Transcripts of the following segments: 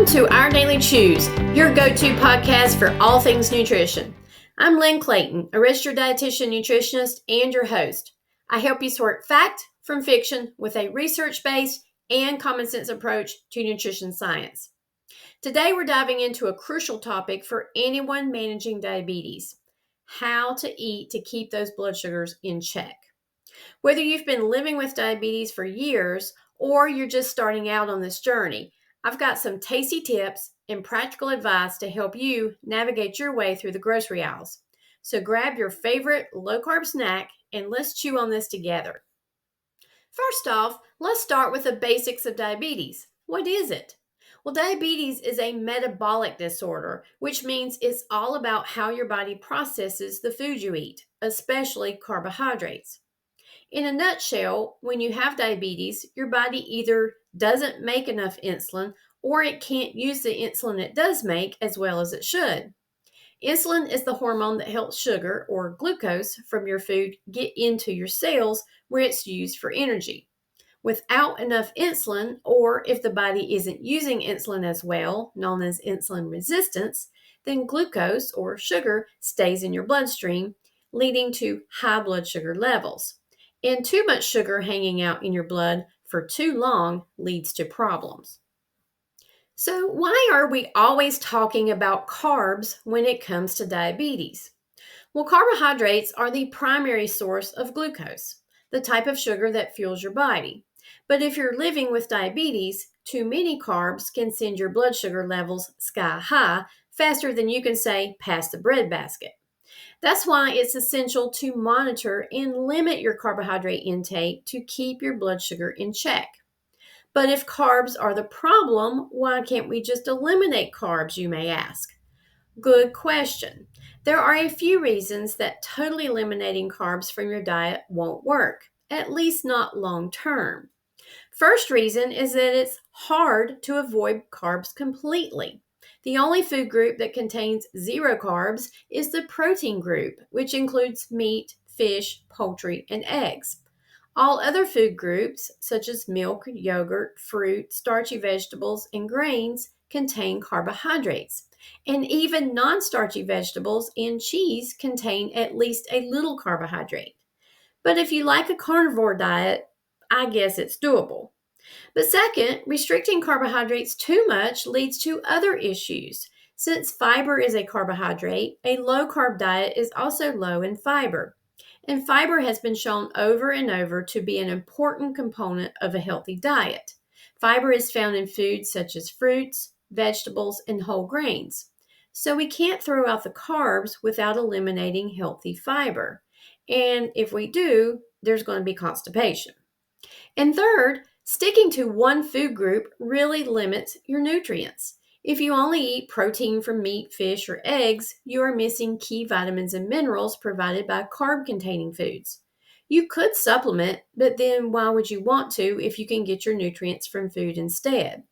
Welcome to Our Daily Chews, your go-to podcast for all things nutrition. I'm Lynn Clayton, a registered dietitian nutritionist and your host. I help you sort fact from fiction with a research-based and common sense approach to nutrition science. Today we're diving into a crucial topic for anyone managing diabetes: how to eat to keep those blood sugars in check. Whether you've been living with diabetes for years or you're just starting out on this journey, I've got some tasty tips and practical advice to help you navigate your way through the grocery aisles. So grab your favorite low-carb snack and let's chew on this together. First off, let's start with the basics of diabetes. What is it? Well, diabetes is a metabolic disorder, which means it's all about how your body processes the food you eat, especially carbohydrates. In a nutshell, when you have diabetes, your body either doesn't make enough insulin or it can't use the insulin it does make as well as it should. Insulin is the hormone that helps sugar or glucose from your food get into your cells where it's used for energy. Without enough insulin, or if the body isn't using insulin as well, known as insulin resistance, then glucose or sugar stays in your bloodstream, leading to high blood sugar levels. And too much sugar hanging out in your blood for too long leads to problems. So why are we always talking about carbs when it comes to diabetes? Well, carbohydrates are the primary source of glucose, the type of sugar that fuels your body. But if you're living with diabetes, too many carbs can send your blood sugar levels sky high faster than you can say, pass the bread basket. That's why it's essential to monitor and limit your carbohydrate intake to keep your blood sugar in check. But if carbs are the problem, why can't we just eliminate carbs, you may ask? Good question. There are a few reasons that totally eliminating carbs from your diet won't work, at least not long term. First reason is that it's hard to avoid carbs completely. The only food group that contains zero carbs is the protein group, which includes meat, fish, poultry, and eggs. All other food groups, such as milk, yogurt, fruit, starchy vegetables, and grains, contain carbohydrates. And even non-starchy vegetables and cheese contain at least a little carbohydrate. But if you like a carnivore diet, I guess it's doable. But second, restricting carbohydrates too much leads to other issues. Since fiber is a carbohydrate, a low-carb diet is also low in fiber. And fiber has been shown over and over to be an important component of a healthy diet. Fiber is found in foods such as fruits, vegetables, and whole grains. So we can't throw out the carbs without eliminating healthy fiber. And if we do, there's going to be constipation. And third, sticking to one food group really limits your nutrients. If you only eat protein from meat, fish, or eggs, you are missing key vitamins and minerals provided by carb-containing foods. You could supplement, but then why would you want to if you can get your nutrients from food instead?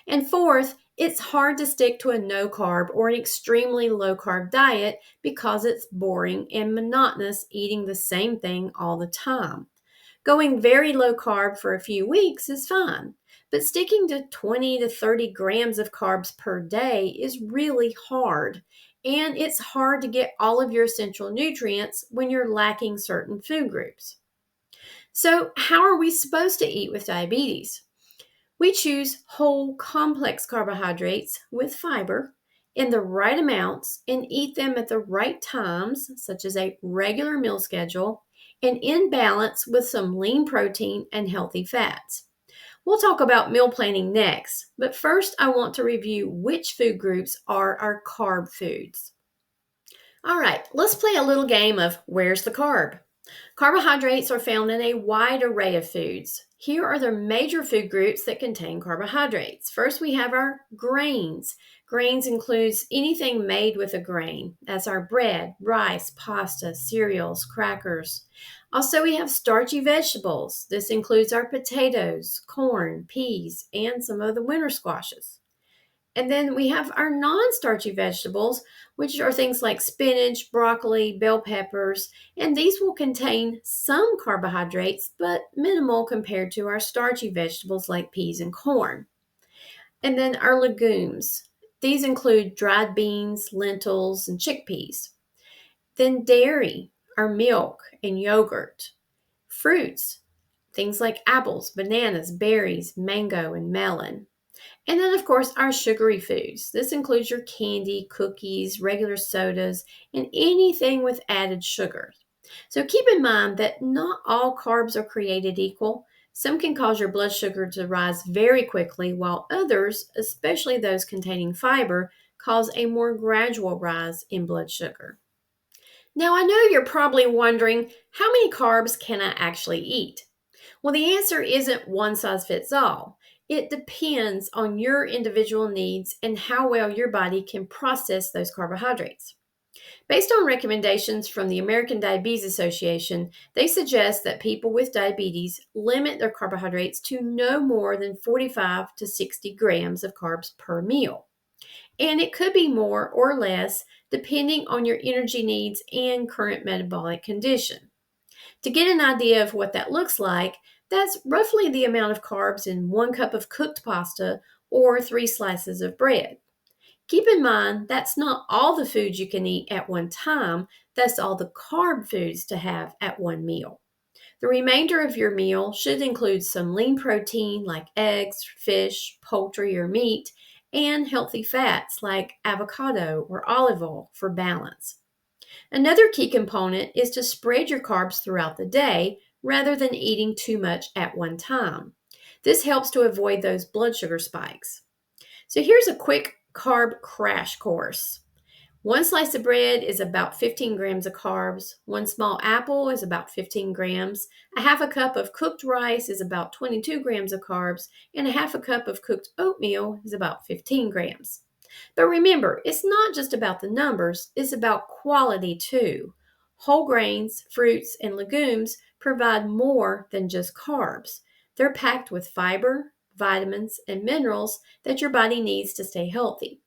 And fourth, it's hard to stick to a no-carb or an extremely low-carb diet because it's boring and monotonous eating the same thing all the time. Going very low carb for a few weeks is fine, but sticking to 20 to 30 grams of carbs per day is really hard, and it's hard to get all of your essential nutrients when you're lacking certain food groups. So, how are we supposed to eat with diabetes? We choose whole complex carbohydrates with fiber in the right amounts and eat them at the right times, such as a regular meal schedule, and in balance with some lean protein and healthy fats. We'll talk about meal planning next, but first I want to review which food groups are our carb foods. All right, let's play a little game of Where's the Carb? Carbohydrates are found in a wide array of foods. Here are the major food groups that contain carbohydrates. First, we have our grains. Grains includes anything made with a grain. That's our bread, rice, pasta, cereals, crackers. Also, we have starchy vegetables. This includes our potatoes, corn, peas, and some of the winter squashes. And then we have our non-starchy vegetables, which are things like spinach, broccoli, bell peppers, and these will contain some carbohydrates, but minimal compared to our starchy vegetables like peas and corn. And then our legumes. These include dried beans, lentils, and chickpeas. Then dairy, our milk and yogurt. Fruits, things like apples, bananas, berries, mango, and melon. And then, of course, our sugary foods. This includes your candy, cookies, regular sodas, and anything with added sugar. So keep in mind that not all carbs are created equal. Some can cause your blood sugar to rise very quickly, while others, especially those containing fiber, cause a more gradual rise in blood sugar. Now, I know you're probably wondering, how many carbs can I actually eat? Well, the answer isn't one size fits all. It depends on your individual needs and how well your body can process those carbohydrates. Based on recommendations from the American Diabetes Association, they suggest that people with diabetes limit their carbohydrates to no more than 45 to 60 grams of carbs per meal. And it could be more or less depending on your energy needs and current metabolic condition. To get an idea of what that looks like, that's roughly the amount of carbs in 1 cup of cooked pasta or 3 slices of bread. Keep in mind, that's not all the foods you can eat at one time, that's all the carb foods to have at one meal. The remainder of your meal should include some lean protein like eggs, fish, poultry, or meat, and healthy fats like avocado or olive oil for balance. Another key component is to spread your carbs throughout the day rather than eating too much at one time. This helps to avoid those blood sugar spikes. So here's a quick carb crash course. 1 slice of bread is about 15 grams of carbs. 1 small apple is about 15 grams. A half a cup of cooked rice is about 22 grams of carbs. And a half a cup of cooked oatmeal is about 15 grams. But remember, it's not just about the numbers, it's about quality too. Whole grains, fruits, and legumes provide more than just carbs. They're packed with fiber, vitamins, and minerals that your body needs to stay healthy.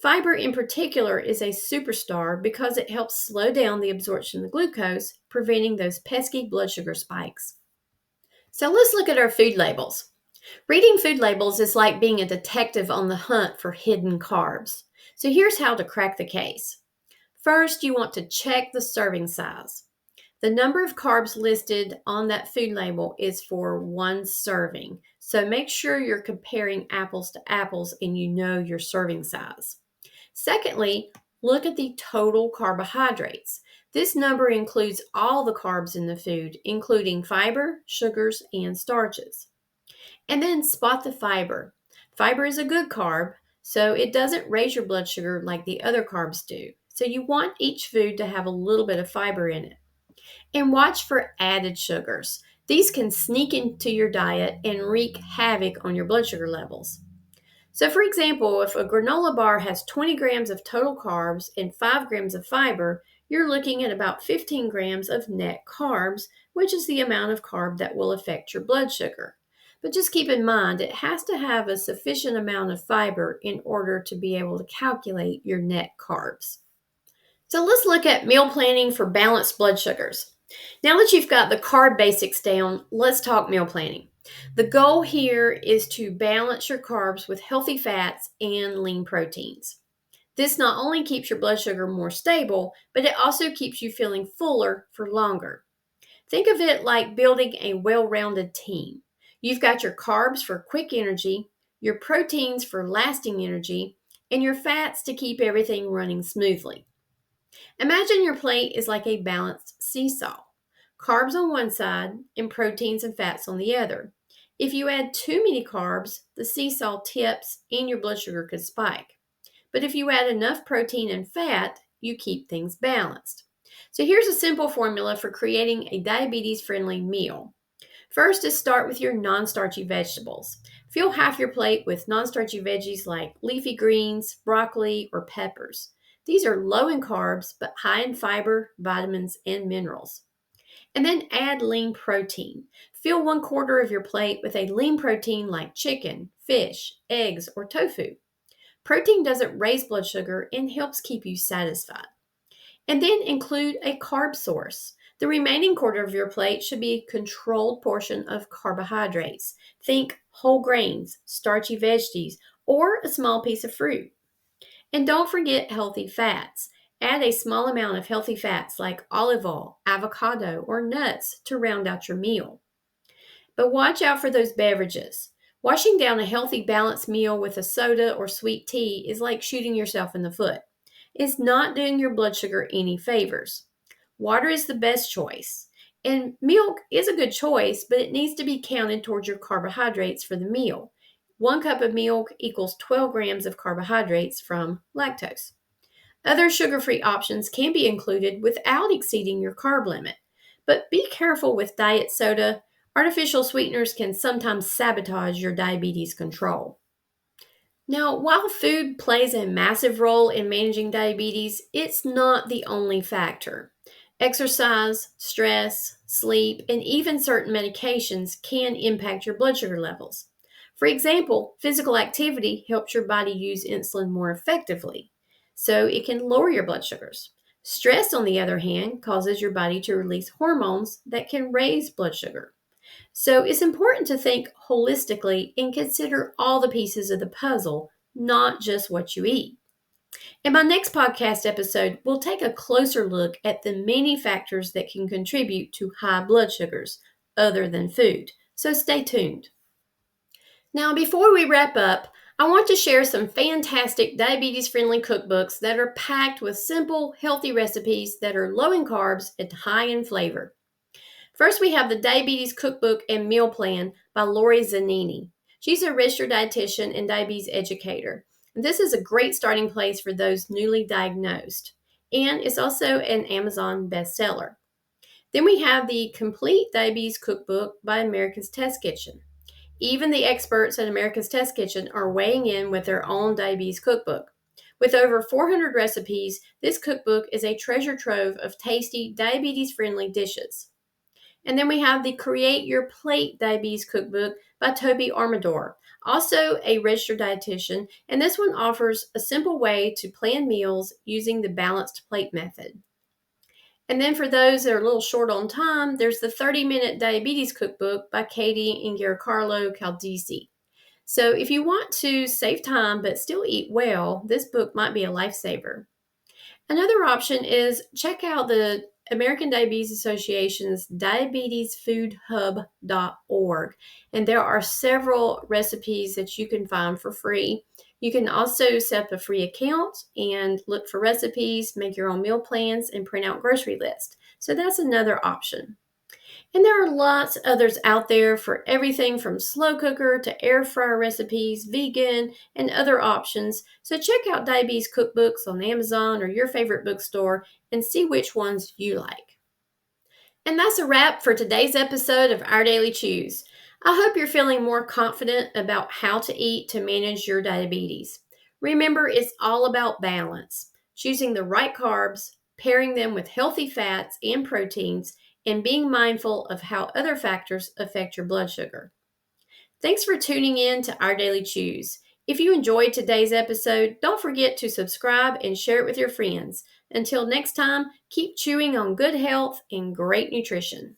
Fiber in particular is a superstar because it helps slow down the absorption of glucose, preventing those pesky blood sugar spikes. So let's look at our food labels. Reading food labels is like being a detective on the hunt for hidden carbs. So here's how to crack the case. First, you want to check the serving size. The number of carbs listed on that food label is for 1 serving. So make sure you're comparing apples to apples and you know your serving size. Secondly, look at the total carbohydrates. This number includes all the carbs in the food, including fiber, sugars, and starches. And then spot the fiber. Fiber is a good carb, so it doesn't raise your blood sugar like the other carbs do. So you want each food to have a little bit of fiber in it. And watch for added sugars. These can sneak into your diet and wreak havoc on your blood sugar levels. So, for example, if a granola bar has 20 grams of total carbs and 5 grams of fiber, you're looking at about 15 grams of net carbs, which is the amount of carb that will affect your blood sugar. But just keep in mind, it has to have a sufficient amount of fiber in order to be able to calculate your net carbs. So let's look at meal planning for balanced blood sugars. Now that you've got the carb basics down, let's talk meal planning. The goal here is to balance your carbs with healthy fats and lean proteins. This not only keeps your blood sugar more stable, but it also keeps you feeling fuller for longer. Think of it like building a well-rounded team. You've got your carbs for quick energy, your proteins for lasting energy, and your fats to keep everything running smoothly. Imagine your plate is like a balanced seesaw. Carbs on one side and proteins and fats on the other. If you add too many carbs, the seesaw tips and your blood sugar could spike. But if you add enough protein and fat, you keep things balanced. So here's a simple formula for creating a diabetes-friendly meal. First is start with your non-starchy vegetables. Fill half your plate with non-starchy veggies like leafy greens, broccoli, or peppers. These are low in carbs, but high in fiber, vitamins, and minerals. And then add lean protein. Fill 1/4 of your plate with a lean protein like chicken, fish, eggs, or tofu. Protein doesn't raise blood sugar and helps keep you satisfied. And then include a carb source. The remaining quarter of your plate should be a controlled portion of carbohydrates. Think whole grains, starchy veggies, or a small piece of fruit. And don't forget healthy fats. Add a small amount of healthy fats like olive oil, avocado, or nuts to round out your meal. But watch out for those beverages. Washing down a healthy, balanced meal with a soda or sweet tea is like shooting yourself in the foot. It's not doing your blood sugar any favors. Water is the best choice. And milk is a good choice, but it needs to be counted towards your carbohydrates for the meal. 1 cup of milk equals 12 grams of carbohydrates from lactose. Other sugar-free options can be included without exceeding your carb limit. But be careful with diet soda. Artificial sweeteners can sometimes sabotage your diabetes control. Now, while food plays a massive role in managing diabetes, it's not the only factor. Exercise, stress, sleep, and even certain medications can impact your blood sugar levels. For example, physical activity helps your body use insulin more effectively, so it can lower your blood sugars. Stress, on the other hand, causes your body to release hormones that can raise blood sugar. So it's important to think holistically and consider all the pieces of the puzzle, not just what you eat. In my next podcast episode, we'll take a closer look at the many factors that can contribute to high blood sugars other than food. So stay tuned. Now, before we wrap up, I want to share some fantastic diabetes-friendly cookbooks that are packed with simple, healthy recipes that are low in carbs and high in flavor. First, we have the Diabetes Cookbook and Meal Plan by Lori Zanini. She's a registered dietitian and diabetes educator. This is a great starting place for those newly diagnosed, and it's also an Amazon bestseller. Then we have the Complete Diabetes Cookbook by America's Test Kitchen. Even the experts at America's Test Kitchen are weighing in with their own diabetes cookbook. With over 400 recipes, this cookbook is a treasure trove of tasty, diabetes-friendly dishes. And then we have the Create Your Plate Diabetes Cookbook by Toby Armador, also a registered dietitian, and this one offers a simple way to plan meals using the balanced plate method. And then for those that are a little short on time, there's the 30-Minute Diabetes Cookbook by Katie and Giancarlo Caldisi. So if you want to save time but still eat well, this book might be a lifesaver. Another option is check out the American Diabetes Association's diabetesfoodhub.org, and there are several recipes that you can find for free. You can also set up a free account and look for recipes, make your own meal plans, and print out grocery lists. So that's another option. And there are lots others out there for everything from slow cooker to air fryer recipes, vegan, and other options. So check out diabetes cookbooks on Amazon or your favorite bookstore and see which ones you like. And that's a wrap for today's episode of Our Daily Chews. I hope you're feeling more confident about how to eat to manage your diabetes. Remember, it's all about balance, choosing the right carbs, pairing them with healthy fats and proteins, and being mindful of how other factors affect your blood sugar. Thanks for tuning in to Our Daily Chews. If you enjoyed today's episode, don't forget to subscribe and share it with your friends. Until next time, keep chewing on good health and great nutrition.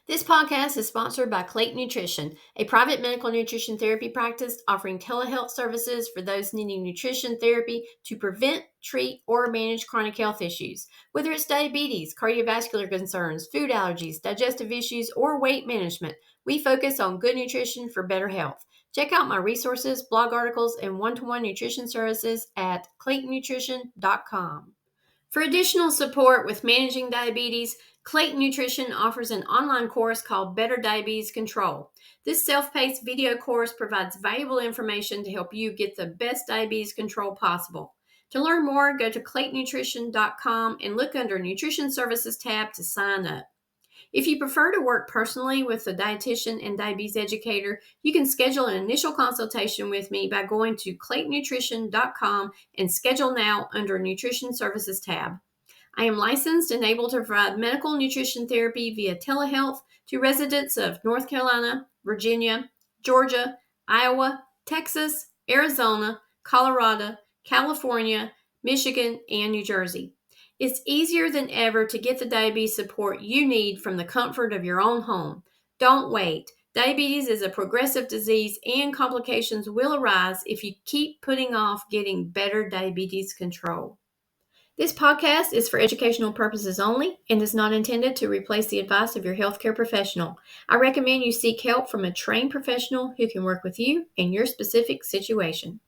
This podcast is sponsored by Clayton Nutrition, a private medical nutrition therapy practice offering telehealth services for those needing nutrition therapy to prevent, treat, or manage chronic health issues. Whether it's diabetes, cardiovascular concerns, food allergies, digestive issues, or weight management, we focus on good nutrition for better health. Check out my resources, blog articles, and one-to-one nutrition services at claytonnutrition.com. For additional support with managing diabetes, Clayton Nutrition offers an online course called Better Diabetes Control. This self-paced video course provides valuable information to help you get the best diabetes control possible. To learn more, go to claytonnutrition.com and look under Nutrition Services tab to sign up. If you prefer to work personally with a dietitian and diabetes educator, you can schedule an initial consultation with me by going to claytonnutrition.com and schedule now under Nutrition Services tab. I am licensed and able to provide medical nutrition therapy via telehealth to residents of North Carolina, Virginia, Georgia, Iowa, Texas, Arizona, Colorado, California, Michigan, and New Jersey. It's easier than ever to get the diabetes support you need from the comfort of your own home. Don't wait. Diabetes is a progressive disease and complications will arise if you keep putting off getting better diabetes control. This podcast is for educational purposes only and is not intended to replace the advice of your healthcare professional. I recommend you seek help from a trained professional who can work with you in your specific situation.